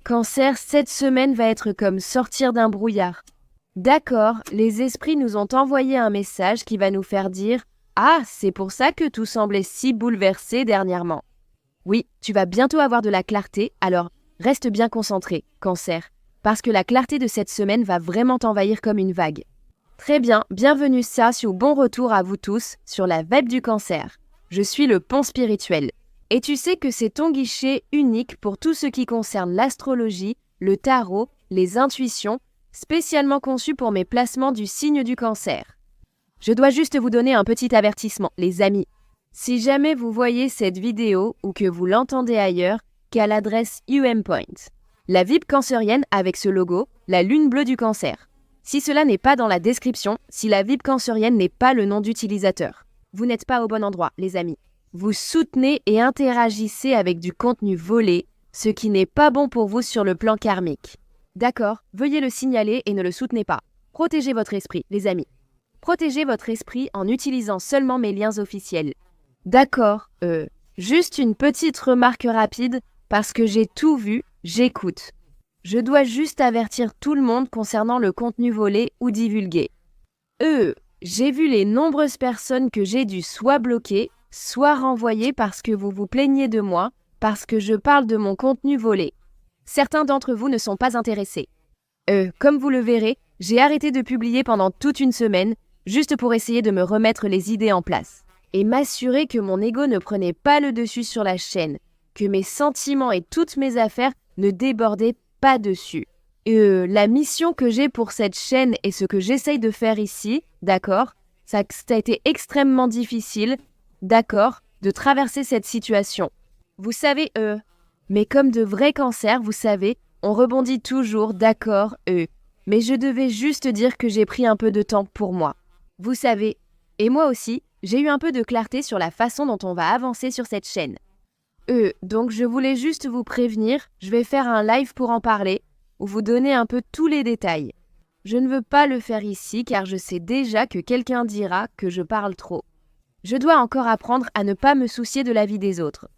Cancer, cette semaine va être comme sortir d'un brouillard. D'accord, les esprits nous ont envoyé un message qui va nous faire dire « Ah, c'est pour ça que tout semblait si bouleversé dernièrement. » Oui, tu vas bientôt avoir de la clarté, alors reste bien concentré, Cancer, parce que la clarté de cette semaine va vraiment t'envahir comme une vague. Très bien, bienvenue ou bon retour à vous tous sur la Vibe du Cancer. Je suis le pont spirituel. Et tu sais que c'est ton guichet unique pour tout ce qui concerne l'astrologie, le tarot, les intuitions, spécialement conçu pour mes placements du signe du Cancer. Je dois juste vous donner un petit avertissement, les amis. Si jamais vous voyez cette vidéo ou que vous l'entendez ailleurs, qu'à l'adresse UMPoint. La Vibe cancérienne avec ce logo, la lune bleue du Cancer. Si cela n'est pas dans la description, si la Vibe cancérienne n'est pas le nom d'utilisateur, vous n'êtes pas au bon endroit, les amis. Vous soutenez et interagissez avec du contenu volé, ce qui n'est pas bon pour vous sur le plan karmique. D'accord, veuillez le signaler et ne le soutenez pas. Protégez votre esprit, les amis. Protégez votre esprit en utilisant seulement mes liens officiels. D'accord, juste une petite remarque rapide, parce que j'ai tout vu, j'écoute. Je dois juste avertir tout le monde concernant le contenu volé ou divulgué. J'ai vu les nombreuses personnes que j'ai dû soit bloquer, soit renvoyer parce que vous vous plaignez de moi, parce que je parle de mon contenu volé. Certains d'entre vous ne sont pas intéressés. Comme vous le verrez, j'ai arrêté de publier pendant toute une semaine, juste pour essayer de me remettre les idées en place, et m'assurer que mon ego ne prenait pas le dessus sur la chaîne, que mes sentiments et toutes mes affaires ne débordaient pas dessus. La mission que j'ai pour cette chaîne et ce que j'essaye de faire ici, d'accord, ça a été extrêmement difficile, d'accord, de traverser cette situation. Vous savez, mais comme de vrais cancers, vous savez, on rebondit toujours, d'accord, mais je devais juste dire que j'ai pris un peu de temps pour moi. Vous savez, et moi aussi, j'ai eu un peu de clarté sur la façon dont on va avancer sur cette chaîne. Donc je voulais juste vous prévenir, je vais faire un live pour en parler, ou vous donner un peu tous les détails. Je ne veux pas le faire ici car je sais déjà que quelqu'un dira que je parle trop. Je dois encore apprendre à ne pas me soucier de la vie des autres.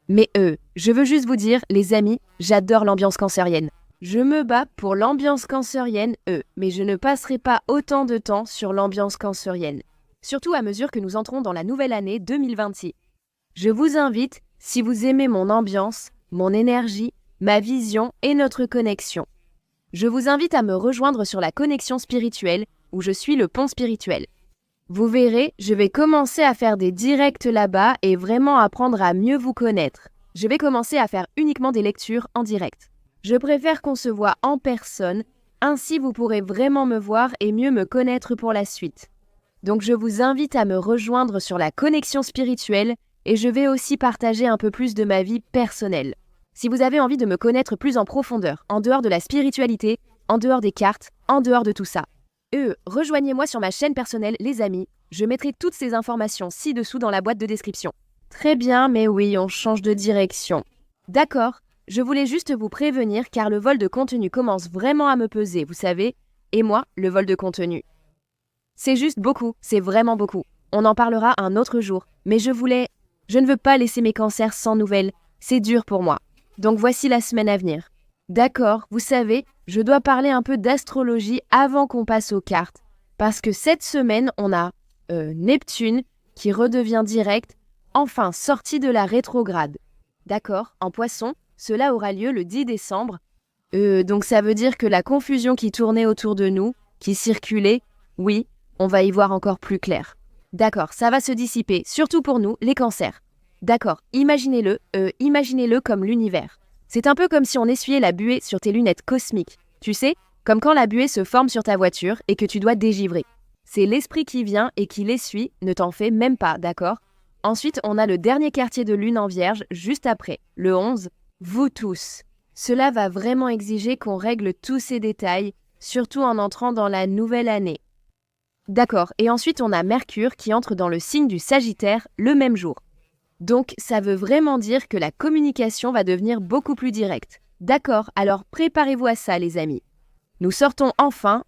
Mais je veux juste vous dire, les amis, j'adore l'ambiance cancérienne. Je me bats pour l'ambiance cancérienne, mais je ne passerai pas autant de temps sur l'ambiance cancérienne. Surtout à mesure que nous entrons dans la nouvelle année 2026. Je vous invite, si vous aimez mon ambiance, mon énergie, ma vision et notre connexion. Je vous invite à me rejoindre sur la connexion spirituelle, où je suis le pont spirituel. Vous verrez, je vais commencer à faire des directs là-bas et vraiment apprendre à mieux vous connaître. Je vais commencer à faire uniquement des lectures en direct. Je préfère qu'on se voit en personne, ainsi vous pourrez vraiment me voir et mieux me connaître pour la suite. Donc je vous invite à me rejoindre sur la connexion spirituelle et je vais aussi partager un peu plus de ma vie personnelle. Si vous avez envie de me connaître plus en profondeur, en dehors de la spiritualité, en dehors des cartes, en dehors de tout ça, rejoignez-moi sur ma chaîne personnelle, les amis. Je mettrai toutes ces informations ci-dessous dans la boîte de description. Très bien, mais oui, on change de direction. D'accord, je voulais juste vous prévenir car le vol de contenu commence vraiment à me peser, vous savez, et moi, le vol de contenu. C'est juste beaucoup, c'est vraiment beaucoup. On en parlera un autre jour, mais je ne veux pas laisser mes cancers sans nouvelles, c'est dur pour moi. Donc voici la semaine à venir. D'accord, vous savez, je dois parler un peu d'astrologie avant qu'on passe aux cartes. Parce que cette semaine, on a Neptune qui redevient direct, enfin sorti de la rétrograde. D'accord, en Poisson, cela aura lieu le 10 décembre. Donc ça veut dire que la confusion qui tournait autour de nous, qui circulait, oui, on va y voir encore plus clair. D'accord, ça va se dissiper, surtout pour nous, les cancers. D'accord, imaginez-le comme l'univers. C'est un peu comme si on essuyait la buée sur tes lunettes cosmiques. Tu sais, comme quand la buée se forme sur ta voiture et que tu dois dégivrer. C'est l'esprit qui vient et qui l'essuie, ne t'en fais même pas, d'accord? Ensuite, on a le dernier quartier de lune en vierge, juste après, le 11. Vous tous. Cela va vraiment exiger qu'on règle tous ces détails, surtout en entrant dans la nouvelle année. D'accord, et ensuite on a Mercure qui entre dans le signe du Sagittaire le même jour. Donc, ça veut vraiment dire que la communication va devenir beaucoup plus directe. D'accord, alors préparez-vous à ça, les amis. Nous sortons enfin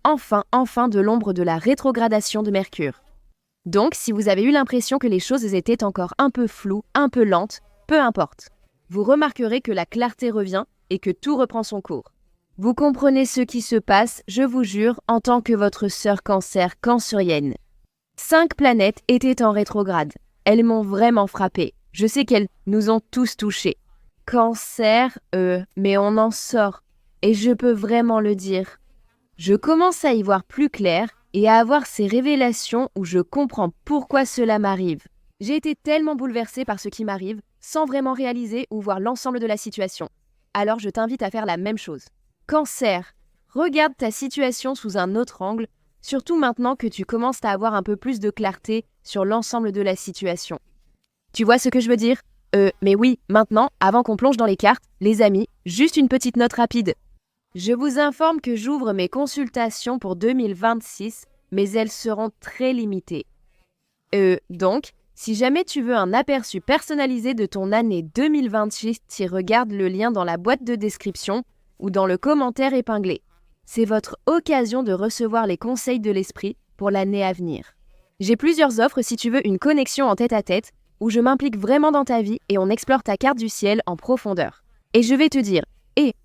de l'ombre de la rétrogradation de Mercure. Donc, si vous avez eu l'impression que les choses étaient encore un peu floues, un peu lentes, peu importe. Vous remarquerez que la clarté revient et que tout reprend son cours. Vous comprenez ce qui se passe, je vous jure, en tant que votre sœur Cancer cancérienne. 5 planètes étaient en rétrograde. Elles m'ont vraiment frappée. Je sais qu'elles nous ont tous touchés. Cancer, mais on en sort. Et je peux vraiment le dire. Je commence à y voir plus clair et à avoir ces révélations où je comprends pourquoi cela m'arrive. J'ai été tellement bouleversée par ce qui m'arrive, sans vraiment réaliser ou voir l'ensemble de la situation. Alors je t'invite à faire la même chose. Cancer, regarde ta situation sous un autre angle, surtout maintenant que tu commences à avoir un peu plus de clarté sur l'ensemble de la situation. Tu vois ce que je veux dire ? Mais oui, maintenant, avant qu'on plonge dans les cartes, les amis, juste une petite note rapide. Je vous informe que j'ouvre mes consultations pour 2026, mais elles seront très limitées. Donc, si jamais tu veux un aperçu personnalisé de ton année 2026, tu regardes le lien dans la boîte de description ou dans le commentaire épinglé. C'est votre occasion de recevoir les conseils de l'esprit pour l'année à venir. J'ai plusieurs offres si tu veux une connexion en tête-à-tête où je m'implique vraiment dans ta vie et on explore ta carte du ciel en profondeur. Et je vais te dire,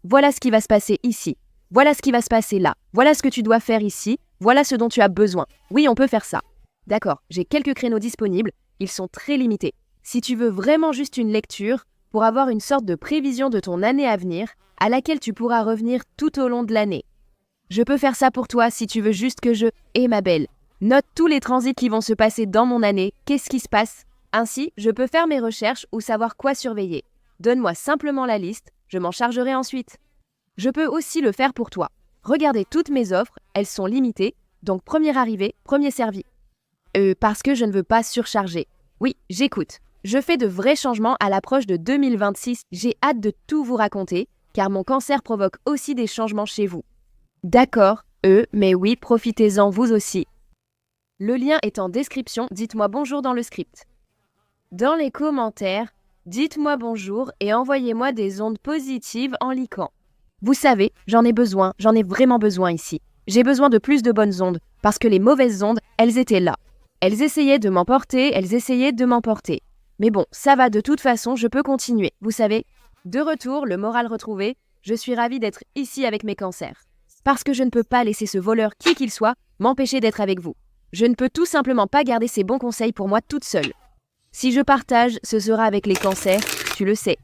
voilà ce qui va se passer ici, voilà ce qui va se passer là, voilà ce que tu dois faire ici, voilà ce dont tu as besoin. Oui, on peut faire ça. D'accord, j'ai quelques créneaux disponibles, ils sont très limités. Si tu veux vraiment juste une lecture, pour avoir une sorte de prévision de ton année à venir, à laquelle tu pourras revenir tout au long de l'année. Je peux faire ça pour toi si tu veux juste que ma belle, note tous les transits qui vont se passer dans mon année, qu'est-ce qui se passe. Ainsi, je peux faire mes recherches ou savoir quoi surveiller. Donne-moi simplement la liste, je m'en chargerai ensuite. Je peux aussi le faire pour toi. Regardez toutes mes offres, elles sont limitées, donc premier arrivé, premier servi. Parce que je ne veux pas surcharger. Oui, j'écoute. Je fais de vrais changements à l'approche de 2026. J'ai hâte de tout vous raconter, car mon cancer provoque aussi des changements chez vous. D'accord, mais oui, profitez-en vous aussi. Le lien est en description, dites-moi bonjour dans le script. Dans les commentaires, dites-moi bonjour et envoyez-moi des ondes positives en liquant. Vous savez, j'en ai vraiment besoin ici. J'ai besoin de plus de bonnes ondes, parce que les mauvaises ondes, elles étaient là. Elles essayaient de m'emporter. Mais bon, ça va, de toute façon, je peux continuer, vous savez. De retour, le moral retrouvé, je suis ravie d'être ici avec mes cancers. Parce que je ne peux pas laisser ce voleur, qui qu'il soit, m'empêcher d'être avec vous. Je ne peux tout simplement pas garder ces bons conseils pour moi toute seule. Si je partage, ce sera avec les cancers, tu le sais.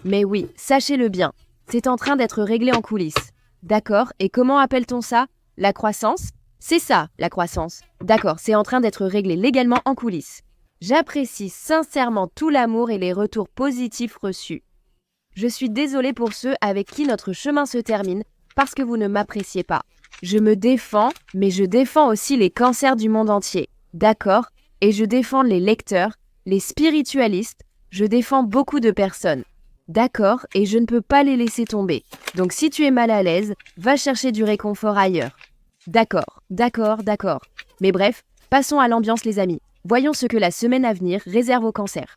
Mais oui, sachez-le bien, c'est en train d'être réglé en coulisses. D'accord, et comment appelle-t-on ça ? La croissance ? C'est ça, la croissance. D'accord, c'est en train d'être réglé légalement en coulisses. J'apprécie sincèrement tout l'amour et les retours positifs reçus. Je suis désolée pour ceux avec qui notre chemin se termine parce que vous ne m'appréciez pas. Je me défends, mais je défends aussi les cancers du monde entier. D'accord ? Et je défends les lecteurs, les spiritualistes, je défends beaucoup de personnes. D'accord, et je ne peux pas les laisser tomber. Donc si tu es mal à l'aise, va chercher du réconfort ailleurs. D'accord. Mais bref, passons à l'ambiance les amis. Voyons ce que la semaine à venir réserve au cancer.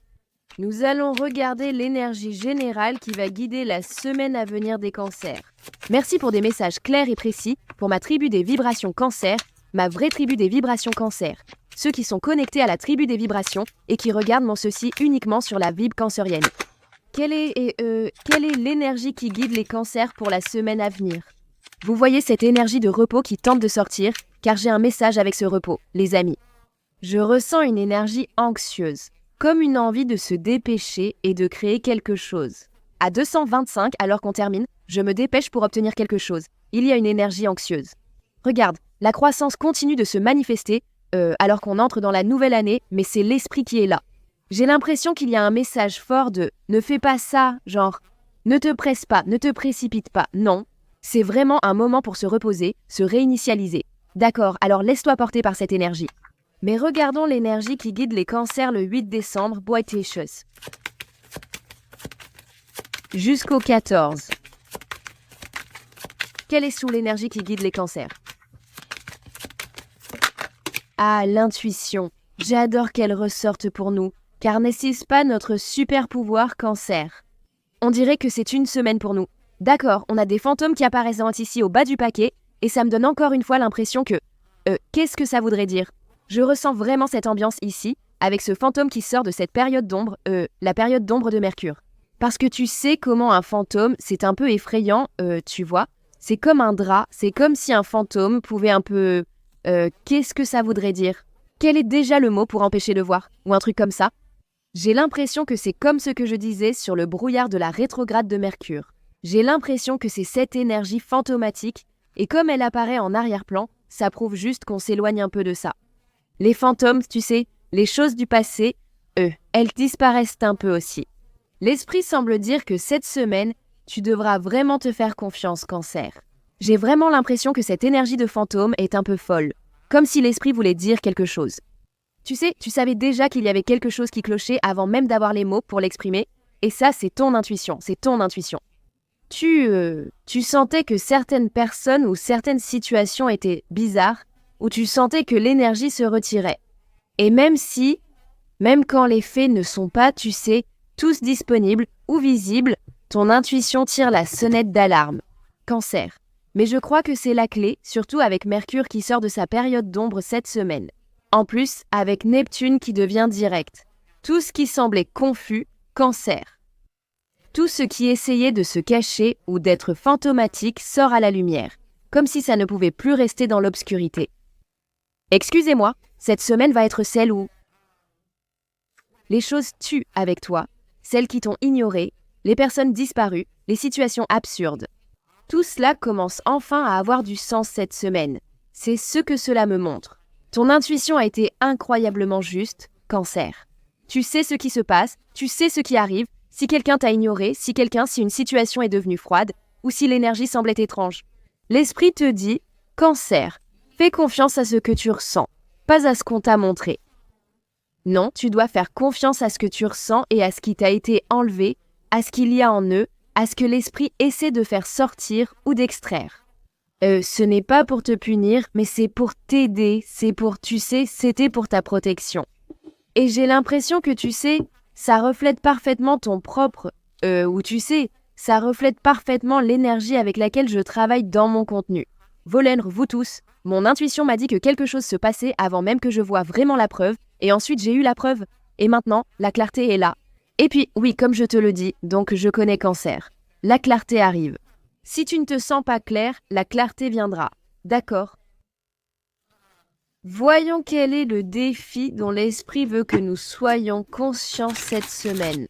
Nous allons regarder l'énergie générale qui va guider la semaine à venir des cancers. Merci pour des messages clairs et précis pour ma tribu des vibrations cancer, ma vraie tribu des vibrations cancer. Ceux qui sont connectés à la tribu des vibrations et qui regardent mon ceci uniquement sur la vibe cancérienne. Quelle est l'énergie qui guide les cancers pour la semaine à venir ? Vous voyez cette énergie de repos qui tente de sortir, car j'ai un message avec ce repos, les amis. Je ressens une énergie anxieuse, comme une envie de se dépêcher et de créer quelque chose. À 225, alors qu'on termine, je me dépêche pour obtenir quelque chose. Il y a une énergie anxieuse. Regarde, la croissance continue de se manifester, alors qu'on entre dans la nouvelle année, mais c'est l'esprit qui est là. J'ai l'impression qu'il y a un message fort de « ne fais pas ça », genre « ne te presse pas, ne te précipite pas ». Non, c'est vraiment un moment pour se reposer, se réinitialiser. D'accord, alors laisse-toi porter par cette énergie. Mais regardons l'énergie qui guide les cancers le 8 décembre, Boiticious. Jusqu'au 14. Quelle est sous l'énergie qui guide les cancers ? Ah, l'intuition. J'adore qu'elle ressorte pour nous, car n'est-ce pas notre super pouvoir cancer ? On dirait que c'est une semaine pour nous. D'accord, on a des fantômes qui apparaissent ici au bas du paquet, et ça me donne encore une fois l'impression que... qu'est-ce que ça voudrait dire ? Je ressens vraiment cette ambiance ici, avec ce fantôme qui sort de cette période d'ombre, la période d'ombre de Mercure. Parce que tu sais comment un fantôme, c'est un peu effrayant, tu vois. C'est comme un drap, c'est comme si un fantôme pouvait un peu... qu'est-ce que ça voudrait dire? Quel est déjà le mot pour empêcher de voir? Ou un truc comme ça? J'ai l'impression que c'est comme ce que je disais sur le brouillard de la rétrograde de Mercure. J'ai l'impression que c'est cette énergie fantomatique, et comme elle apparaît en arrière-plan, ça prouve juste qu'on s'éloigne un peu de ça. Les fantômes, tu sais, les choses du passé, elles disparaissent un peu aussi. L'esprit semble dire que cette semaine, tu devras vraiment te faire confiance, Cancer. J'ai vraiment l'impression que cette énergie de fantôme est un peu folle, comme si l'esprit voulait dire quelque chose. Tu sais, tu savais déjà qu'il y avait quelque chose qui clochait avant même d'avoir les mots pour l'exprimer, et ça, c'est ton intuition, c'est ton intuition. Tu sentais que certaines personnes ou certaines situations étaient bizarres, ou tu sentais que l'énergie se retirait. Et même quand les faits ne sont pas, tu sais, tous disponibles ou visibles, ton intuition tire la sonnette d'alarme. Cancer. Mais je crois que c'est la clé, surtout avec Mercure qui sort de sa période d'ombre cette semaine. En plus, avec Neptune qui devient direct. Tout ce qui semblait confus, Cancer. Tout ce qui essayait de se cacher ou d'être fantomatique sort à la lumière, comme si ça ne pouvait plus rester dans l'obscurité. Excusez-moi, cette semaine va être celle où les choses tuent avec toi, celles qui t'ont ignoré, les personnes disparues, les situations absurdes. Tout cela commence enfin à avoir du sens cette semaine. C'est ce que cela me montre. Ton intuition a été incroyablement juste, Cancer. Tu sais ce qui se passe, tu sais ce qui arrive, si quelqu'un t'a ignoré, si une situation est devenue froide, ou si l'énergie semblait étrange. L'esprit te dit, Cancer, fais confiance à ce que tu ressens, pas à ce qu'on t'a montré. Non, tu dois faire confiance à ce que tu ressens et à ce qui t'a été enlevé, à ce qu'il y a en eux, à ce que l'esprit essaie de faire sortir ou d'extraire. Ce n'est pas pour te punir, mais c'est pour t'aider, c'était pour ta protection. Et j'ai l'impression que tu sais, ça reflète parfaitement ton propre, ça reflète parfaitement l'énergie avec laquelle je travaille dans mon contenu. Volène, vous tous, mon intuition m'a dit que quelque chose se passait avant même que je voie vraiment la preuve, et ensuite j'ai eu la preuve, et maintenant, la clarté est là. Et puis, oui, comme je te le dis, donc je connais Cancer. La clarté arrive. Si tu ne te sens pas clair, la clarté viendra. D'accord? Voyons quel est le défi dont l'esprit veut que nous soyons conscients cette semaine.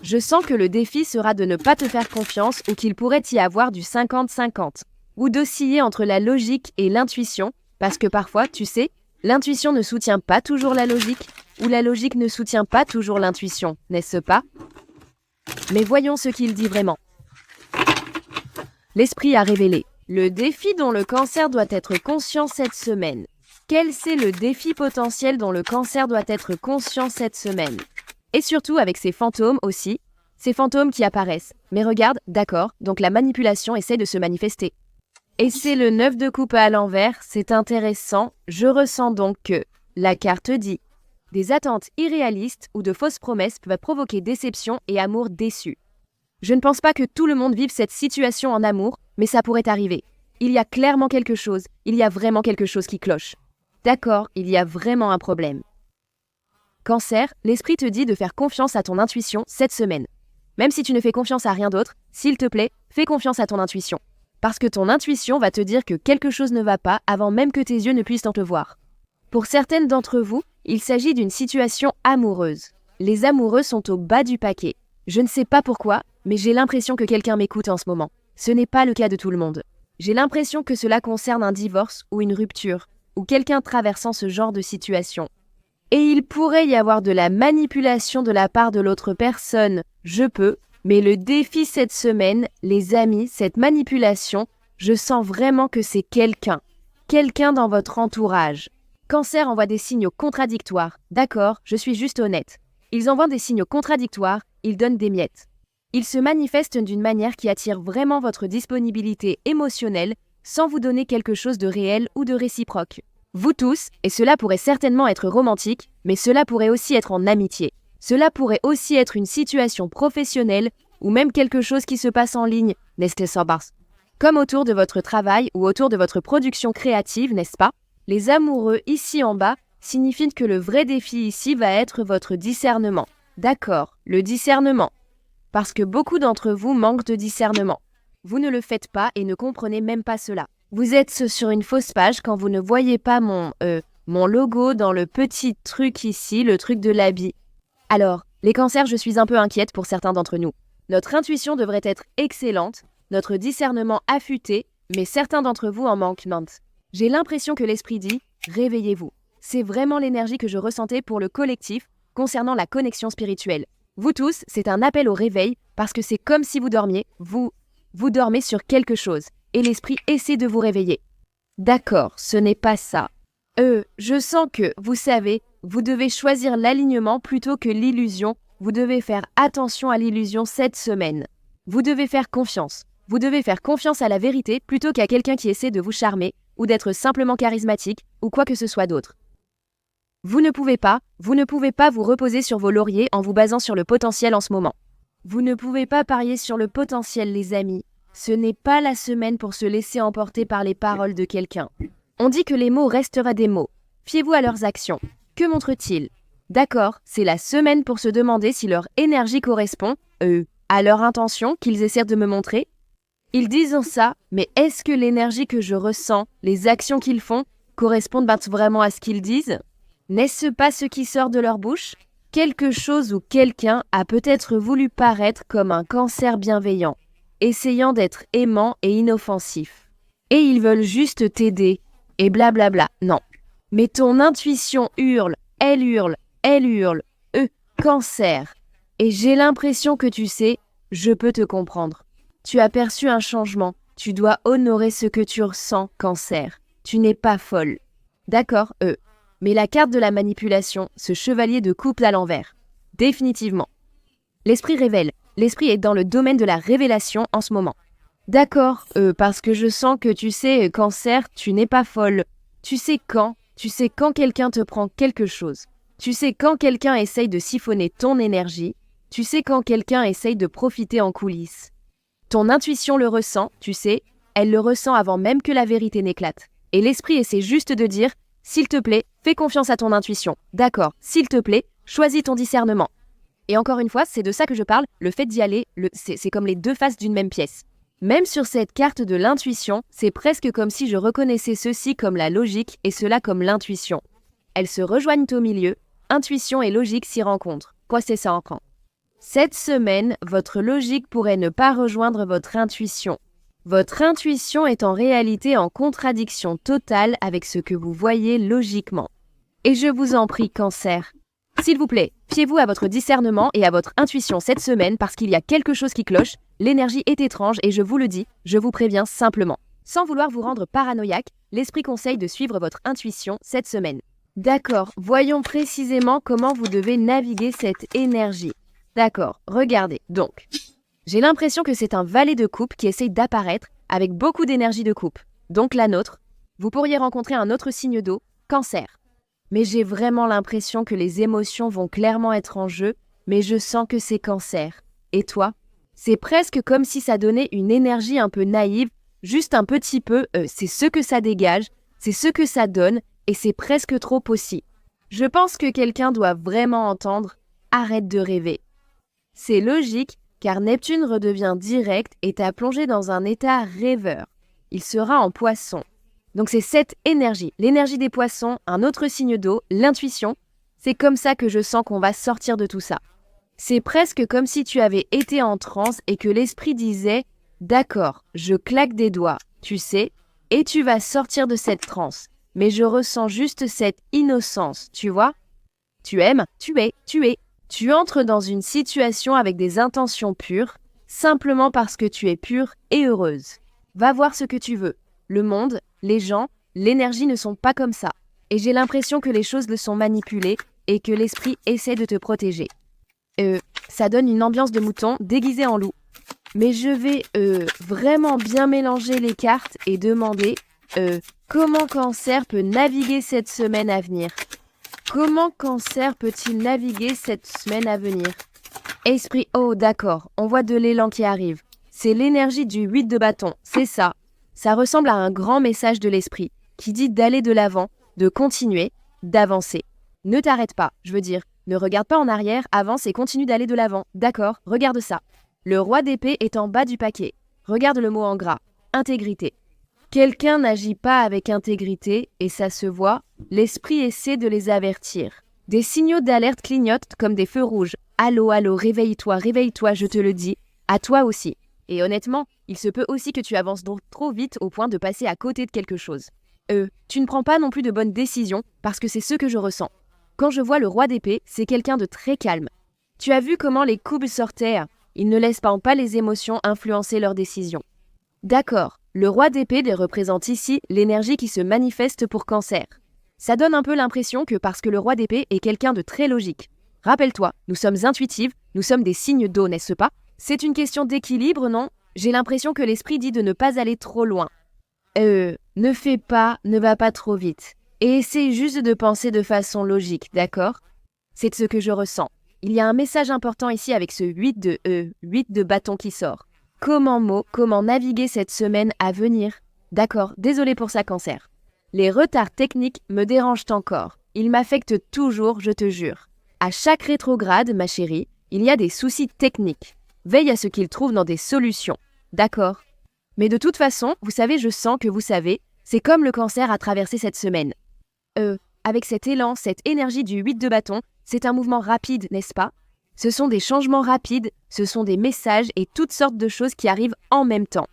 Je sens que le défi sera de ne pas te faire confiance ou qu'il pourrait y avoir du 50-50, ou d'osciller entre la logique et l'intuition, parce que parfois, tu sais, l'intuition ne soutient pas toujours la logique, ou la logique ne soutient pas toujours l'intuition, n'est-ce pas? Mais voyons ce qu'il dit vraiment. L'esprit a révélé le défi dont le Cancer doit être conscient cette semaine. Quel c'est le défi potentiel dont le Cancer doit être conscient cette semaine? Et surtout avec ces fantômes aussi, ces fantômes qui apparaissent. Mais regarde, d'accord, donc la manipulation essaie de se manifester. Et c'est le 9 de coupe à l'envers, c'est intéressant, je ressens donc que la carte dit des attentes irréalistes ou de fausses promesses peuvent provoquer déception et amour déçu. Je ne pense pas que tout le monde vive cette situation en amour, mais ça pourrait arriver. Il y a clairement quelque chose, il y a vraiment quelque chose qui cloche. D'accord, il y a vraiment un problème. Cancer, l'esprit te dit de faire confiance à ton intuition cette semaine. Même si tu ne fais confiance à rien d'autre, s'il te plaît, fais confiance à ton intuition. Parce que ton intuition va te dire que quelque chose ne va pas avant même que tes yeux ne puissent en te voir. Pour certaines d'entre vous, il s'agit d'une situation amoureuse. Les amoureux sont au bas du paquet. Je ne sais pas pourquoi, mais j'ai l'impression que quelqu'un m'écoute en ce moment. Ce n'est pas le cas de tout le monde. J'ai l'impression que cela concerne un divorce ou une rupture, ou quelqu'un traversant ce genre de situation. Et il pourrait y avoir de la manipulation de la part de l'autre personne, mais le défi cette semaine, les amis, cette manipulation, je sens vraiment que c'est quelqu'un dans votre entourage. Cancer envoie des signaux contradictoires. D'accord, je suis juste honnête. Ils envoient des signaux contradictoires, ils donnent des miettes. Ils se manifestent d'une manière qui attire vraiment votre disponibilité émotionnelle sans vous donner quelque chose de réel ou de réciproque. Vous tous, et cela pourrait certainement être romantique, mais cela pourrait aussi être en amitié. Cela pourrait aussi être une situation professionnelle ou même quelque chose qui se passe en ligne, n'est-ce pas? Comme autour de votre travail ou autour de votre production créative, n'est-ce pas? Les amoureux ici en bas signifient que le vrai défi ici va être votre discernement. D'accord, le discernement. parce que beaucoup d'entre vous manquent de discernement. Vous ne le faites pas et ne comprenez même pas cela. Vous êtes sur une fausse page quand vous ne voyez pas mon logo dans le petit truc ici, le truc de l'habit. Alors, les cancers, je suis un peu inquiète pour certains d'entre nous. Notre intuition devrait être excellente, notre discernement affûté, mais certains d'entre vous en manquent maintes. J'ai l'impression que l'esprit dit « réveillez-vous ». C'est vraiment l'énergie que je ressentais pour le collectif concernant la connexion spirituelle. Vous tous, c'est un appel au réveil parce que c'est comme si vous dormiez, vous dormez sur quelque chose et l'esprit essaie de vous réveiller. D'accord, ce n'est pas ça. Je sens que, vous savez, vous devez choisir l'alignement plutôt que l'illusion. Vous devez faire attention à l'illusion cette semaine. Vous devez faire confiance. Vous devez faire confiance à la vérité plutôt qu'à quelqu'un qui essaie de vous charmer ou d'être simplement charismatique ou quoi que ce soit d'autre. Vous ne pouvez pas vous reposer sur vos lauriers en vous basant sur le potentiel en ce moment. Vous ne pouvez pas parier sur le potentiel, les amis. Ce n'est pas la semaine pour se laisser emporter par les paroles de quelqu'un. On dit que les mots restera des mots. Fiez-vous à leurs actions. Que montrent-ils? D'accord, c'est la semaine pour se demander si leur énergie correspond, à leur intention qu'ils essaient de me montrer. Ils disent ça, mais est-ce que l'énergie que je ressens, les actions qu'ils font, correspondent vraiment à ce qu'ils disent? N'est-ce pas ce qui sort de leur bouche? Quelque chose ou quelqu'un a peut-être voulu paraître comme un cancer bienveillant, essayant d'être aimant et inoffensif. Et ils veulent juste t'aider, et blablabla. Non. Mais ton intuition hurle, elle hurle, elle hurle. Cancer. Et j'ai l'impression que tu sais, je peux te comprendre. Tu as perçu un changement. Tu dois honorer ce que tu ressens, cancer. Tu n'es pas folle. D'accord, Mais la carte de la manipulation, ce chevalier de coupe à l'envers. Définitivement. L'esprit révèle. L'esprit est dans le domaine de la révélation en ce moment. D'accord, parce que je sens que tu sais, cancer, tu n'es pas folle. Tu sais quand quelqu'un te prend quelque chose. Tu sais quand quelqu'un essaye de siphonner ton énergie. Tu sais quand quelqu'un essaye de profiter en coulisses. Ton intuition le ressent, tu sais, elle le ressent avant même que la vérité n'éclate. Et l'esprit essaie juste de dire, s'il te plaît, fais confiance à ton intuition. D'accord, s'il te plaît, choisis ton discernement. Et encore une fois, c'est de ça que je parle, le fait d'y aller, c'est comme les deux faces d'une même pièce. Même sur cette carte de l'intuition, c'est presque comme si je reconnaissais ceci comme la logique et cela comme l'intuition. Elles se rejoignent au milieu, intuition et logique s'y rencontrent. Quoi c'est ça encore? Cette semaine, votre logique pourrait ne pas rejoindre votre intuition. Votre intuition est en réalité en contradiction totale avec ce que vous voyez logiquement. Et je vous en prie, cancer. S'il vous plaît, fiez-vous à votre discernement et à votre intuition cette semaine parce qu'il y a quelque chose qui cloche, l'énergie est étrange et je vous le dis, je vous préviens simplement. Sans vouloir vous rendre paranoïaque, l'esprit conseille de suivre votre intuition cette semaine. D'accord, voyons précisément comment vous devez naviguer cette énergie. D'accord, regardez, donc. J'ai l'impression que c'est un valet de coupe qui essaye d'apparaître avec beaucoup d'énergie de coupe. Donc la nôtre. Vous pourriez rencontrer un autre signe d'eau, cancer. Mais j'ai vraiment l'impression que les émotions vont clairement être en jeu, mais je sens que c'est cancer. Et toi? C'est presque comme si ça donnait une énergie un peu naïve, juste un petit peu, c'est ce que ça dégage, c'est ce que ça donne, et c'est presque trop aussi. Je pense que quelqu'un doit vraiment entendre « arrête de rêver ». C'est logique, car Neptune redevient direct et t'a plongé dans un état rêveur. Il sera en poisson. Donc c'est cette énergie, l'énergie des poissons, un autre signe d'eau, l'intuition. C'est comme ça que je sens qu'on va sortir de tout ça. C'est presque comme si tu avais été en transe et que l'esprit disait « D'accord, je claque des doigts, tu sais, et tu vas sortir de cette transe. Mais je ressens juste cette innocence, tu vois? Tu aimes, tu es. Tu entres dans une situation avec des intentions pures, simplement parce que tu es pure et heureuse. Va voir ce que tu veux. Le monde, les gens, l'énergie ne sont pas comme ça. Et j'ai l'impression que les choses le sont manipulées et que l'esprit essaie de te protéger. Ça donne une ambiance de mouton déguisé en loup. Mais je vais vraiment bien mélanger les cartes et demander comment Cancer peut naviguer cette semaine à venir. Comment Cancer peut-il naviguer cette semaine à venir? Esprit, oh d'accord, on voit de l'élan qui arrive. C'est l'énergie du 8 de bâton, c'est ça. Ça ressemble à un grand message de l'esprit qui dit d'aller de l'avant, de continuer, d'avancer. Ne t'arrête pas, je veux dire, ne regarde pas en arrière, avance et continue d'aller de l'avant. D'accord, regarde ça. Le roi d'épée est en bas du paquet. Regarde le mot en gras. Intégrité. Quelqu'un n'agit pas avec intégrité, et ça se voit, l'esprit essaie de les avertir. Des signaux d'alerte clignotent comme des feux rouges. Allô, allô, réveille-toi, je te le dis. À toi aussi. Et honnêtement, il se peut aussi que tu avances donc trop vite au point de passer à côté de quelque chose. Tu ne prends pas non plus de bonnes décisions, parce que c'est ce que je ressens. Quand je vois le roi d'épée, c'est quelqu'un de très calme. Tu as vu comment les coups sortaient? Ils ne laissent pas les émotions influencer leurs décisions. D'accord, le roi d'épée les représente ici l'énergie qui se manifeste pour Cancer. Ça donne un peu l'impression que parce que le roi d'épée est quelqu'un de très logique. Rappelle-toi, nous sommes intuitives, nous sommes des signes d'eau, n'est-ce pas? C'est une question d'équilibre, non? J'ai l'impression que l'esprit dit de ne pas aller trop loin. Ne va pas trop vite. Et essaye juste de penser de façon logique, d'accord? C'est ce que je ressens. Il y a un message important ici avec ce 8 de bâton qui sort. Comment naviguer cette semaine à venir? D'accord, désolé pour ça, Cancer. Les retards techniques me dérangent encore. Ils m'affectent toujours, je te jure. À chaque rétrograde, ma chérie, il y a des soucis techniques. Veille à ce qu'ils trouvent dans des solutions. D'accord? Mais de toute façon, vous savez, je sens que vous savez, c'est comme le Cancer a traversé cette semaine. Avec cet élan, cette énergie du 8 de bâton, c'est un mouvement rapide, n'est-ce pas? Ce sont des changements rapides, ce sont des messages et toutes sortes de choses qui arrivent en même temps.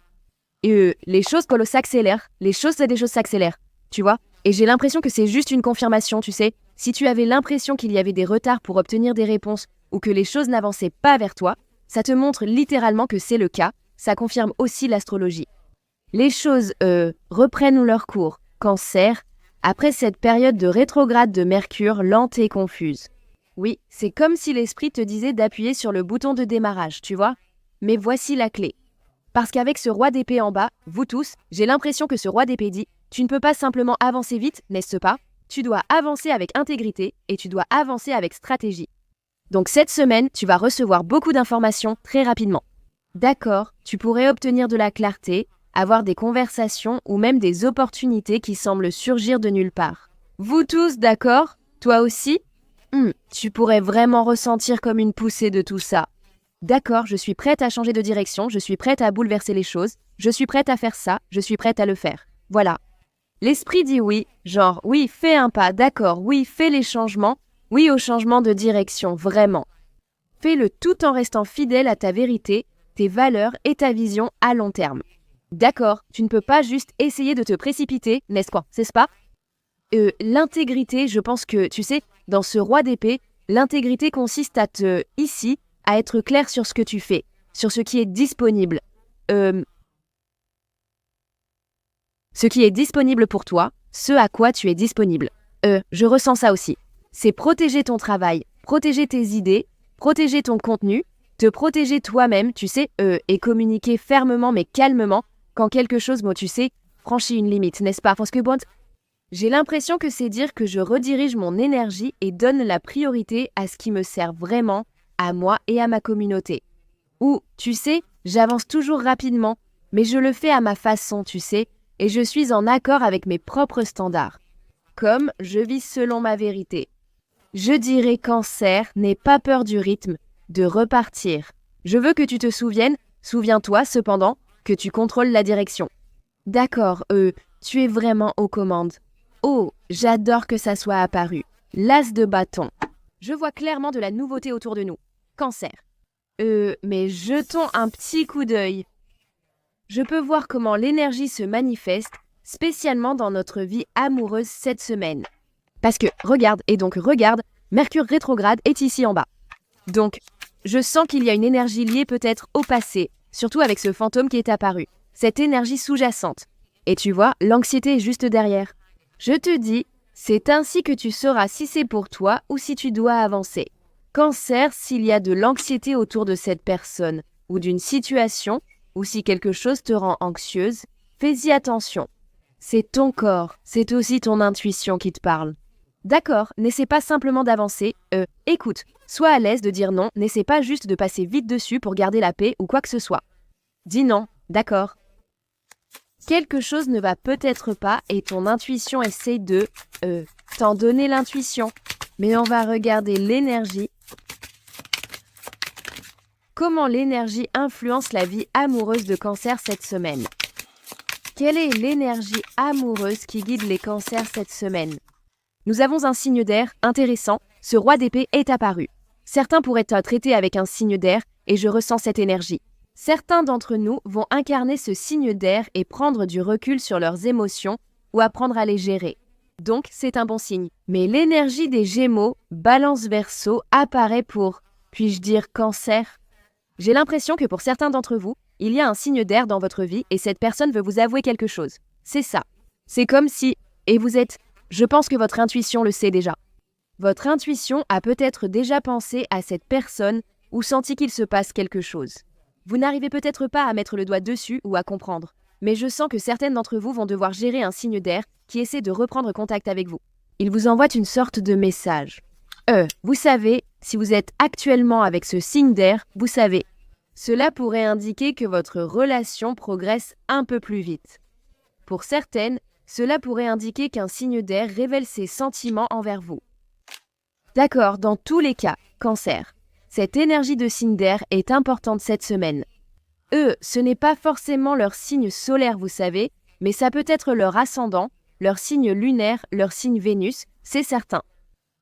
Et les choses s'accélèrent, des choses s'accélèrent, tu vois? Et j'ai l'impression que c'est juste une confirmation, tu sais. Si tu avais l'impression qu'il y avait des retards pour obtenir des réponses ou que les choses n'avançaient pas vers toi, ça te montre littéralement que c'est le cas, ça confirme aussi l'astrologie. Les choses, reprennent leur cours, Cancer, après cette période de rétrograde de Mercure lente et confuse. Oui, c'est comme si l'esprit te disait d'appuyer sur le bouton de démarrage, tu vois? Mais voici la clé. Parce qu'avec ce roi d'épée en bas, vous tous, j'ai l'impression que ce roi d'épée dit « Tu ne peux pas simplement avancer vite, n'est-ce pas? Tu dois avancer avec intégrité et tu dois avancer avec stratégie. » Donc cette semaine, tu vas recevoir beaucoup d'informations très rapidement. D'accord, tu pourrais obtenir de la clarté, avoir des conversations ou même des opportunités qui semblent surgir de nulle part. Vous tous, d'accord? Toi aussi? Tu pourrais vraiment ressentir comme une poussée de tout ça. D'accord, je suis prête à changer de direction, je suis prête à bouleverser les choses, je suis prête à faire ça, je suis prête à le faire. Voilà. L'esprit dit oui, genre oui, fais un pas, d'accord, oui, fais les changements, oui au changement de direction, vraiment. Fais-le tout en restant fidèle à ta vérité, tes valeurs et ta vision à long terme. D'accord, tu ne peux pas juste essayer de te précipiter, n'est-ce pas? L'intégrité, je pense que, tu sais, dans ce roi d'épée, l'intégrité consiste à être clair sur ce que tu fais, sur ce qui est disponible. Ce qui est disponible pour toi, ce à quoi tu es disponible. Je ressens ça aussi. C'est protéger ton travail, protéger tes idées, protéger ton contenu, te protéger toi-même, tu sais, et communiquer fermement mais calmement quand quelque chose, moi, tu sais, franchit une limite, n'est-ce pas? Parce que bon, j'ai l'impression que c'est dire que je redirige mon énergie et donne la priorité à ce qui me sert vraiment, à moi et à ma communauté. Ou, tu sais, j'avance toujours rapidement, mais je le fais à ma façon, tu sais, et je suis en accord avec mes propres standards. Comme je vis selon ma vérité. Je dirais Cancer, n'aie pas peur du rythme, de repartir. Je veux que tu te souviens-toi cependant, que tu contrôles la direction. D'accord, tu es vraiment aux commandes. Oh, j'adore que ça soit apparu. L'as de bâton. Je vois clairement de la nouveauté autour de nous. Cancer. Mais jetons un petit coup d'œil. Je peux voir comment l'énergie se manifeste, spécialement dans notre vie amoureuse cette semaine. Parce que, regarde, Mercure rétrograde est ici en bas. Donc, je sens qu'il y a une énergie liée peut-être au passé, surtout avec ce fantôme qui est apparu. Cette énergie sous-jacente. Et tu vois, l'anxiété est juste derrière. Je te dis, c'est ainsi que tu sauras si c'est pour toi ou si tu dois avancer. Cancer, s'il y a de l'anxiété autour de cette personne ou d'une situation, ou si quelque chose te rend anxieuse, fais-y attention. C'est ton corps, c'est aussi ton intuition qui te parle. D'accord, n'essaie pas simplement d'avancer. Écoute, sois à l'aise de dire non, n'essaie pas juste de passer vite dessus pour garder la paix ou quoi que ce soit. Dis non, d'accord. Quelque chose ne va peut-être pas et ton intuition essaie de t'en donner l'intuition. Mais on va regarder l'énergie. Comment l'énergie influence la vie amoureuse de Cancer cette semaine? Quelle est l'énergie amoureuse qui guide les Cancers cette semaine? Nous avons un signe d'air intéressant, ce roi d'épée est apparu. Certains pourraient être traités avec un signe d'air et je ressens cette énergie. Certains d'entre nous vont incarner ce signe d'air et prendre du recul sur leurs émotions ou apprendre à les gérer. Donc, c'est un bon signe. Mais l'énergie des Gémeaux, Balance Verseau, apparaît pour, puis-je dire Cancer? J'ai l'impression que pour certains d'entre vous, il y a un signe d'air dans votre vie et cette personne veut vous avouer quelque chose. C'est ça. C'est comme si, et vous êtes, je pense que votre intuition le sait déjà. Votre intuition a peut-être déjà pensé à cette personne ou senti qu'il se passe quelque chose. Vous n'arrivez peut-être pas à mettre le doigt dessus ou à comprendre, mais je sens que certaines d'entre vous vont devoir gérer un signe d'air qui essaie de reprendre contact avec vous. Il vous envoie une sorte de message. Vous savez, si vous êtes actuellement avec ce signe d'air, vous savez. Cela pourrait indiquer que votre relation progresse un peu plus vite. Pour certaines, cela pourrait indiquer qu'un signe d'air révèle ses sentiments envers vous. D'accord, dans tous les cas, Cancer. Cette énergie de signe d'air est importante cette semaine. Ce n'est pas forcément leur signe solaire, vous savez, mais ça peut être leur ascendant, leur signe lunaire, leur signe Vénus, c'est certain.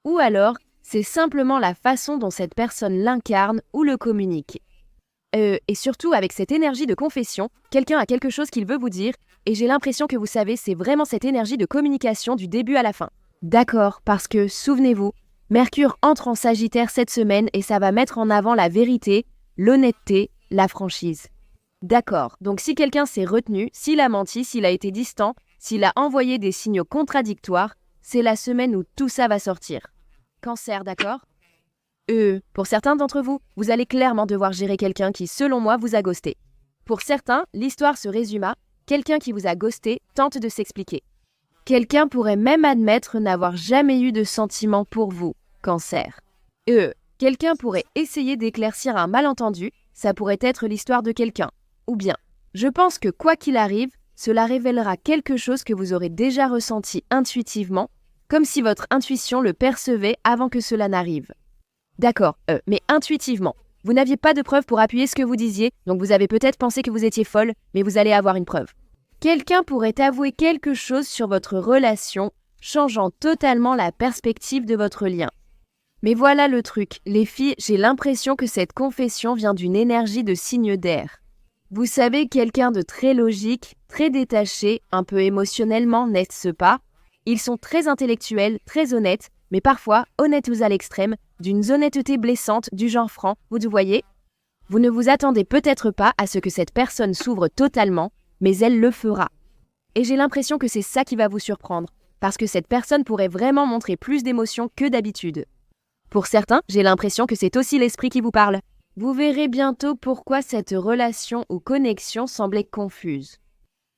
Ou alors, c'est simplement la façon dont cette personne l'incarne ou le communique. Et surtout, avec cette énergie de confession, quelqu'un a quelque chose qu'il veut vous dire, et j'ai l'impression que vous savez, c'est vraiment cette énergie de communication du début à la fin. D'accord, parce que, souvenez-vous, Mercure entre en Sagittaire cette semaine et ça va mettre en avant la vérité, l'honnêteté, la franchise. D'accord, donc si quelqu'un s'est retenu, s'il a menti, s'il a été distant, s'il a envoyé des signaux contradictoires, c'est la semaine où tout ça va sortir. Cancer, d'accord? Pour certains d'entre vous, vous allez clairement devoir gérer quelqu'un qui, selon moi, vous a ghosté. Pour certains, l'histoire se résume à « quelqu'un qui vous a ghosté tente de s'expliquer ». Quelqu'un pourrait même admettre n'avoir jamais eu de sentiments pour vous, Cancer. Quelqu'un pourrait essayer d'éclaircir un malentendu, ça pourrait être l'histoire de quelqu'un. Ou bien, je pense que quoi qu'il arrive, cela révélera quelque chose que vous aurez déjà ressenti intuitivement, comme si votre intuition le percevait avant que cela n'arrive. D'accord, mais intuitivement. Vous n'aviez pas de preuve pour appuyer ce que vous disiez, donc vous avez peut-être pensé que vous étiez folle, mais vous allez avoir une preuve. Quelqu'un pourrait avouer quelque chose sur votre relation, changeant totalement la perspective de votre lien. Mais voilà le truc, les filles, j'ai l'impression que cette confession vient d'une énergie de signe d'air. Vous savez, quelqu'un de très logique, très détaché, un peu émotionnellement, n'est-ce pas? Ils sont très intellectuels, très honnêtes, mais parfois honnêtes à l'extrême, d'une honnêteté blessante du genre franc, vous voyez? Vous ne vous attendez peut-être pas à ce que cette personne s'ouvre totalement, mais elle le fera. Et j'ai l'impression que c'est ça qui va vous surprendre, parce que cette personne pourrait vraiment montrer plus d'émotions que d'habitude. Pour certains, j'ai l'impression que c'est aussi l'esprit qui vous parle. Vous verrez bientôt pourquoi cette relation ou connexion semblait confuse.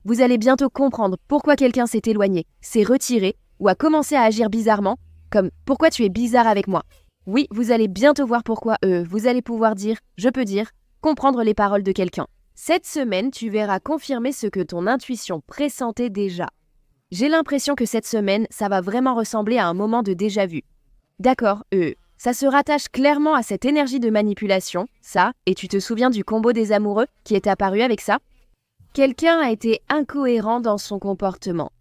Vous allez bientôt comprendre pourquoi quelqu'un s'est éloigné, s'est retiré ou a commencé à agir bizarrement, comme « pourquoi tu es bizarre avec moi ?» Oui, vous allez bientôt voir pourquoi vous allez pouvoir dire, je peux dire, comprendre les paroles de quelqu'un. Cette semaine, tu verras confirmer ce que ton intuition pressentait déjà. J'ai l'impression que cette semaine, ça va vraiment ressembler à un moment de déjà-vu. D'accord, ça se rattache clairement à cette énergie de manipulation, ça, et tu te souviens du combo des amoureux qui est apparu avec ça? Quelqu'un a été incohérent dans son comportement.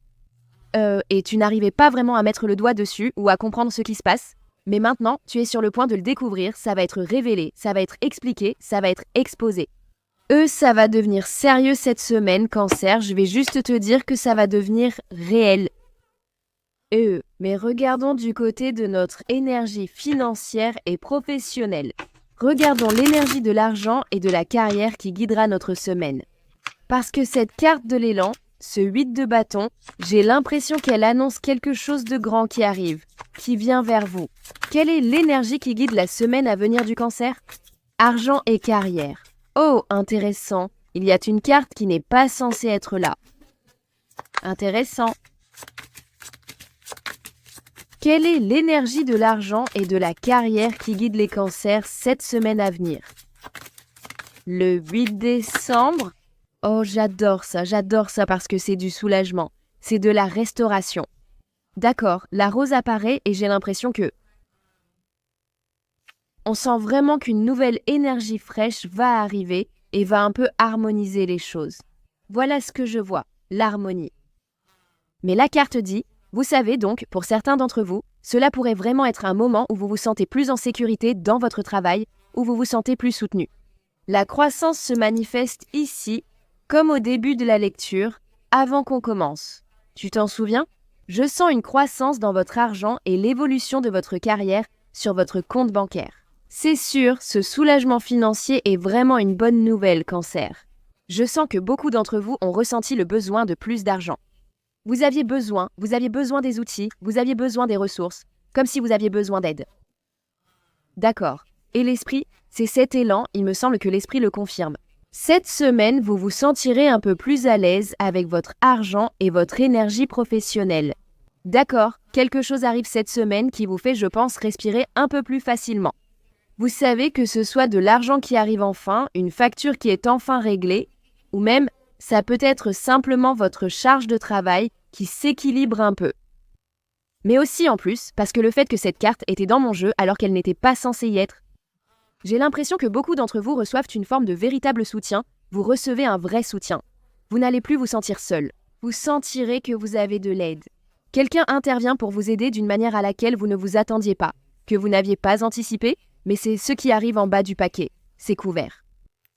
Et tu n'arrivais pas vraiment à mettre le doigt dessus ou à comprendre ce qui se passe. Mais maintenant, tu es sur le point de le découvrir, ça va être révélé, ça va être expliqué, ça va être exposé. Ça va devenir sérieux cette semaine, Cancer, je vais juste te dire que ça va devenir réel. Mais regardons du côté de notre énergie financière et professionnelle. Regardons l'énergie de l'argent et de la carrière qui guidera notre semaine. Parce que cette carte de l'élan, ce 8 de bâton, j'ai l'impression qu'elle annonce quelque chose de grand qui arrive, qui vient vers vous. Quelle est l'énergie qui guide la semaine à venir du Cancer? Argent et carrière. Oh, intéressant. Il y a une carte qui n'est pas censée être là. Intéressant. Quelle est l'énergie de l'argent et de la carrière qui guide les Cancers cette semaine à venir? Le 8 décembre. Oh, j'adore ça parce que c'est du soulagement. C'est de la restauration. D'accord, la rose apparaît et j'ai l'impression que... On sent vraiment qu'une nouvelle énergie fraîche va arriver et va un peu harmoniser les choses. Voilà ce que je vois, l'harmonie. Mais la carte dit, vous savez donc, pour certains d'entre vous, cela pourrait vraiment être un moment où vous vous sentez plus en sécurité dans votre travail, où vous vous sentez plus soutenu. La croissance se manifeste ici, comme au début de la lecture, avant qu'on commence. Tu t'en souviens ? Je sens une croissance dans votre argent et l'évolution de votre carrière sur votre compte bancaire. C'est sûr, ce soulagement financier est vraiment une bonne nouvelle, Cancer. Je sens que beaucoup d'entre vous ont ressenti le besoin de plus d'argent. Vous aviez besoin des outils, vous aviez besoin des ressources, comme si vous aviez besoin d'aide. D'accord. Et l'esprit, c'est cet élan, il me semble que l'esprit le confirme. Cette semaine, vous vous sentirez un peu plus à l'aise avec votre argent et votre énergie professionnelle. D'accord, quelque chose arrive cette semaine qui vous fait, je pense, respirer un peu plus facilement. Vous savez que ce soit de l'argent qui arrive enfin, une facture qui est enfin réglée, ou même, ça peut être simplement votre charge de travail qui s'équilibre un peu. Mais aussi en plus, parce que le fait que cette carte était dans mon jeu alors qu'elle n'était pas censée y être, j'ai l'impression que beaucoup d'entre vous reçoivent une forme de véritable soutien, vous recevez un vrai soutien. Vous n'allez plus vous sentir seul. Vous sentirez que vous avez de l'aide. Quelqu'un intervient pour vous aider d'une manière à laquelle vous ne vous attendiez pas, que vous n'aviez pas anticipé, mais c'est ce qui arrive en bas du paquet. C'est couvert.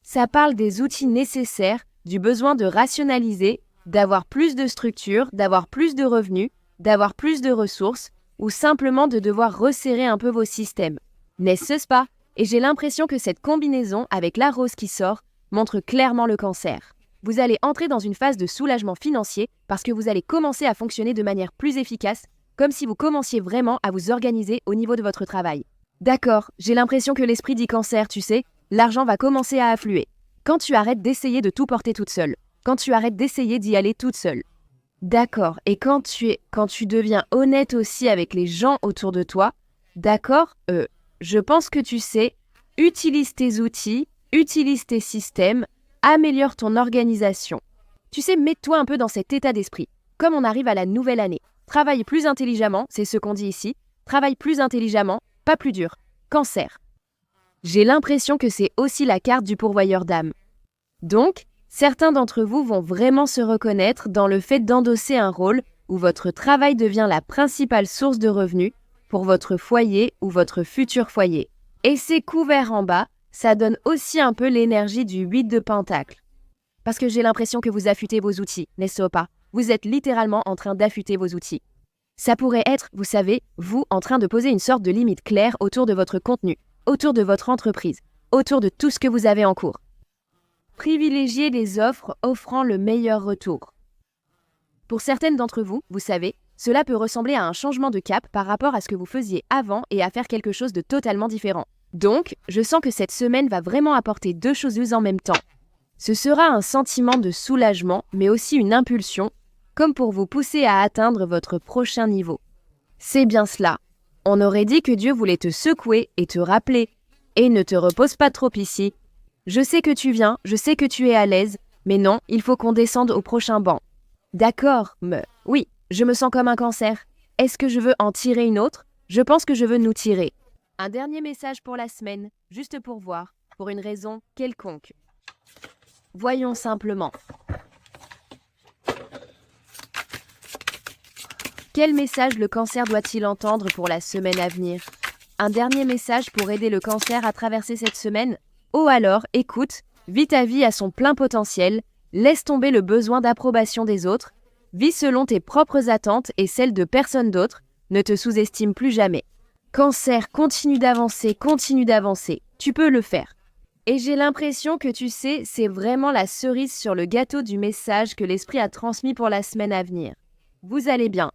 Ça parle des outils nécessaires, du besoin de rationaliser, d'avoir plus de structure, d'avoir plus de revenus, d'avoir plus de ressources, ou simplement de devoir resserrer un peu vos systèmes. N'est-ce pas ? Et j'ai l'impression que cette combinaison avec la rose qui sort montre clairement le Cancer. Vous allez entrer dans une phase de soulagement financier parce que vous allez commencer à fonctionner de manière plus efficace, comme si vous commenciez vraiment à vous organiser au niveau de votre travail. D'accord, j'ai l'impression que l'esprit dit Cancer, tu sais, l'argent va commencer à affluer. Quand tu arrêtes d'essayer de tout porter toute seule, quand tu arrêtes d'essayer d'y aller toute seule. D'accord, et quand tu deviens honnête aussi avec les gens autour de toi, d'accord, je pense que tu sais, utilise tes outils, utilise tes systèmes, améliore ton organisation. Tu sais, mets-toi un peu dans cet état d'esprit. Comme on arrive à la nouvelle année, travaille plus intelligemment, c'est ce qu'on dit ici, travaille plus intelligemment, pas plus dur. Cancer. J'ai l'impression que c'est aussi la carte du pourvoyeur d'âme. Donc, certains d'entre vous vont vraiment se reconnaître dans le fait d'endosser un rôle où votre travail devient la principale source de revenus pour votre foyer ou votre futur foyer. Et c'est couvert en bas, ça donne aussi un peu l'énergie du 8 de Pentacle. Parce que j'ai l'impression que vous affûtez vos outils, n'est-ce pas ? Vous êtes littéralement en train d'affûter vos outils. Ça pourrait être, vous savez, vous en train de poser une sorte de limite claire autour de votre contenu, autour de votre entreprise, autour de tout ce que vous avez en cours. Privilégiez les offres offrant le meilleur retour. Pour certaines d'entre vous, vous savez, cela peut ressembler à un changement de cap par rapport à ce que vous faisiez avant et à faire quelque chose de totalement différent. Donc, je sens que cette semaine va vraiment apporter deux choses en même temps. Ce sera un sentiment de soulagement, mais aussi une impulsion, comme pour vous pousser à atteindre votre prochain niveau. C'est bien cela. On aurait dit que Dieu voulait te secouer et te rappeler. Et ne te repose pas trop ici. Je sais que tu viens, je sais que tu es à l'aise, mais non, il faut qu'on descende au prochain banc. D'accord, mais oui, je me sens comme un Cancer. Est-ce que je veux en tirer une autre ? Je pense que je veux nous tirer. Un dernier message pour la semaine, juste pour voir, pour une raison quelconque. Voyons simplement. Quel message le Cancer doit-il entendre pour la semaine à venir ? Un dernier message pour aider le Cancer à traverser cette semaine ? Oh alors, écoute, vis ta vie à son plein potentiel, laisse tomber le besoin d'approbation des autres, vis selon tes propres attentes et celles de personne d'autre, ne te sous-estime plus jamais. Cancer, continue d'avancer, tu peux le faire. Et j'ai l'impression que tu sais, c'est vraiment la cerise sur le gâteau du message que l'esprit a transmis pour la semaine à venir. Vous allez bien.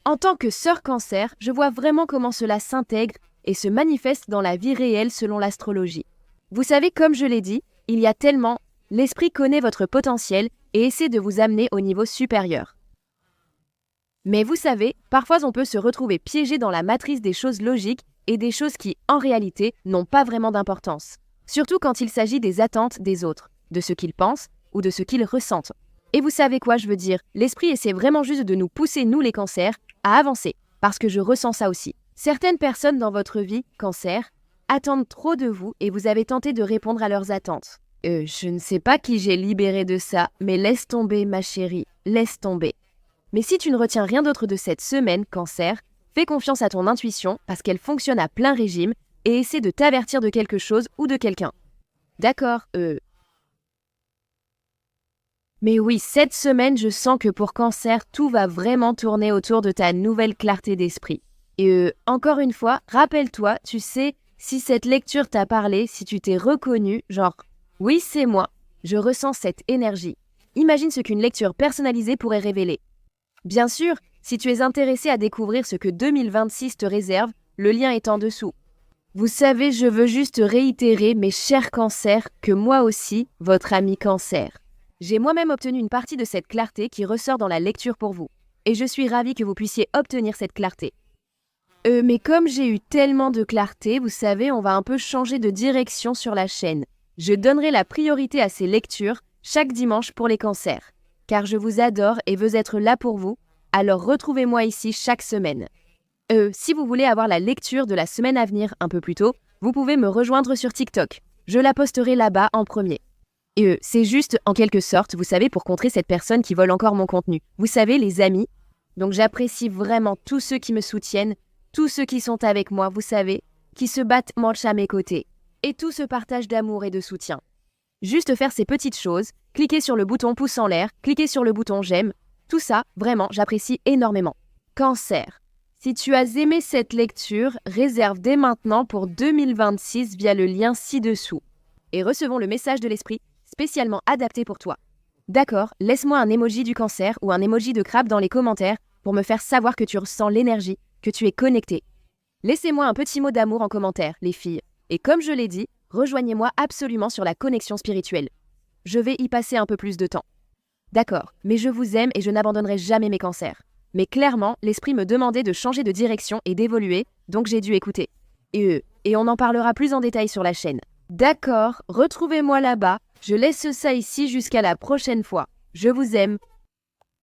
En tant que sœur Cancer, je vois vraiment comment cela s'intègre et se manifeste dans la vie réelle selon l'astrologie. Vous savez, comme je l'ai dit, il y a tellement, l'esprit connaît votre potentiel et essaie de vous amener au niveau supérieur. Mais vous savez, parfois on peut se retrouver piégé dans la matrice des choses logiques et des choses qui, en réalité, n'ont pas vraiment d'importance. Surtout quand il s'agit des attentes des autres, de ce qu'ils pensent ou de ce qu'ils ressentent. Et vous savez quoi je veux dire ? L'esprit essaie vraiment juste de nous pousser, nous les Cancers, à avancer, parce que je ressens ça aussi. Certaines personnes dans votre vie, Cancer, attendent trop de vous et vous avez tenté de répondre à leurs attentes. Je ne sais pas qui j'ai libéré de ça, mais laisse tomber, ma chérie, laisse tomber. Mais si tu ne retiens rien d'autre de cette semaine, Cancer, fais confiance à ton intuition parce qu'elle fonctionne à plein régime et essaie de t'avertir de quelque chose ou de quelqu'un. D'accord, Mais oui, cette semaine, je sens que pour Cancer, tout va vraiment tourner autour de ta nouvelle clarté d'esprit. Et encore une fois, rappelle-toi, tu sais, si cette lecture t'a parlé, si tu t'es reconnu, genre, oui, c'est moi, je ressens cette énergie. Imagine ce qu'une lecture personnalisée pourrait révéler. Bien sûr, si tu es intéressé à découvrir ce que 2026 te réserve, le lien est en dessous. Vous savez, je veux juste réitérer, mes chers cancers, que moi aussi, votre ami Cancer. J'ai moi-même obtenu une partie de cette clarté qui ressort dans la lecture pour vous. Et je suis ravie que vous puissiez obtenir cette clarté. Mais comme j'ai eu tellement de clarté, vous savez, on va un peu changer de direction sur la chaîne. Je donnerai la priorité à ces lectures chaque dimanche pour les cancers. Car je vous adore et veux être là pour vous, alors retrouvez-moi ici chaque semaine. Si vous voulez avoir la lecture de la semaine à venir un peu plus tôt, vous pouvez me rejoindre sur TikTok. Je la posterai là-bas en premier. Et c'est juste, en quelque sorte, vous savez, pour contrer cette personne qui vole encore mon contenu. Vous savez, les amis. Donc j'apprécie vraiment tous ceux qui me soutiennent, tous ceux qui sont avec moi, vous savez, qui se battent manche à mes côtés. Et tout ce partage d'amour et de soutien. Juste faire ces petites choses, cliquer sur le bouton pouce en l'air, cliquer sur le bouton j'aime. Tout ça, vraiment, j'apprécie énormément. Cancer. Si tu as aimé cette lecture, réserve dès maintenant pour 2026 via le lien ci-dessous. Et recevons le message de l'esprit spécialement adapté pour toi. D'accord, laisse-moi un emoji du cancer ou un emoji de crabe dans les commentaires pour me faire savoir que tu ressens l'énergie, que tu es connecté. Laissez-moi un petit mot d'amour en commentaire, les filles. Et comme je l'ai dit, rejoignez-moi absolument sur la connexion spirituelle. Je vais y passer un peu plus de temps. D'accord, mais je vous aime et je n'abandonnerai jamais mes cancers. Mais clairement, l'esprit me demandait de changer de direction et d'évoluer, donc j'ai dû écouter. Et on en parlera plus en détail sur la chaîne. D'accord, retrouvez-moi là-bas. Je laisse ça ici jusqu'à la prochaine fois. Je vous aime.